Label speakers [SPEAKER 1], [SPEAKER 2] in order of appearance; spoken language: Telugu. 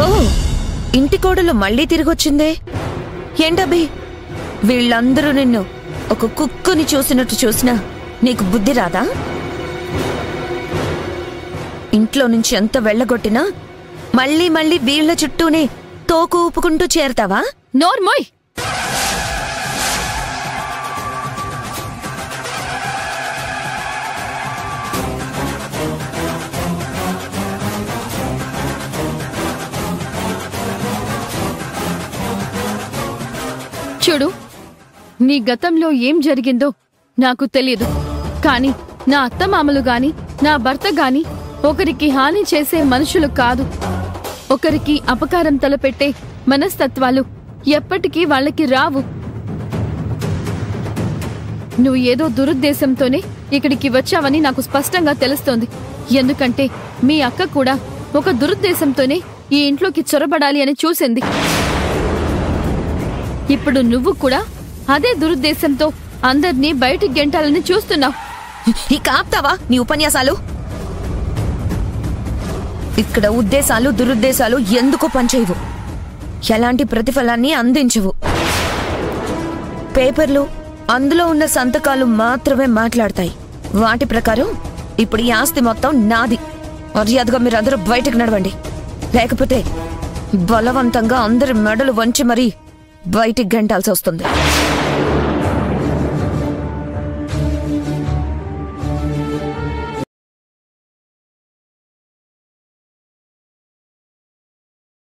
[SPEAKER 1] ఓ, ఇంటి కోడలు మళ్ళీ తిరిగొచ్చిందే. ఏంటబ్బి, వీళ్ళందరూ నిన్ను ఒక కుక్కుని చూసినట్టు చూసినా నీకు బుద్ధి రాదా? ఇంట్లో నుంచి ఎంత వెళ్ళగొట్టినా మళ్ళీ మళ్ళీ వీళ్ల చుట్టూనే తోకు ఊపుకుంటూ చేరతావా?
[SPEAKER 2] నోర్మోయ్! చూడు, నీ గతంలో ఏం జరిగిందో నాకు తెలియదు, కాని నా అత్తమామలు గాని నా భర్త గాని ఒకరికి హాని చేసే మనుషులు కాదు. ఒకరికి అపకారం తలపెట్టే మనస్తత్వాలు ఎప్పటికీ వాళ్ళకి రావు. నువ్వు ఏదో దురుద్దేశంతోనే ఇక్కడికి వచ్చావని నాకు స్పష్టంగా తెలుస్తోంది. ఎందుకంటే మీ అక్క కూడా ఒక దురుద్దేశంతోనే ఈ ఇంట్లోకి చొరబడాలి అని చూసింది. ఇప్పుడు నువ్వు కూడా అదే దురుద్దేశంతో అందర్నీ బయటికి గెంటాలని చూస్తున్నావు.
[SPEAKER 1] ఇక ఆప్తావా నీ ఉపన్యాసాలు? ఇక్కడ ఉద్దేశాలు దురుద్దేశాలు ఎందుకు పనిచేయవు, ఎలాంటి ప్రతిఫలాన్ని అందించవు. పేపర్లు, అందులో ఉన్న సంతకాలు మాత్రమే మాట్లాడతాయి. వాటి ప్రకారం ఇప్పుడు ఈ ఆస్తి మొత్తం నాది. మర్యాదగా మీరందరూ బయటకు నడవండి, లేకపోతే బలవంతంగా అందరి మెడలు వంచి మరీ బయటికి గంటాల్సి వస్తుంది.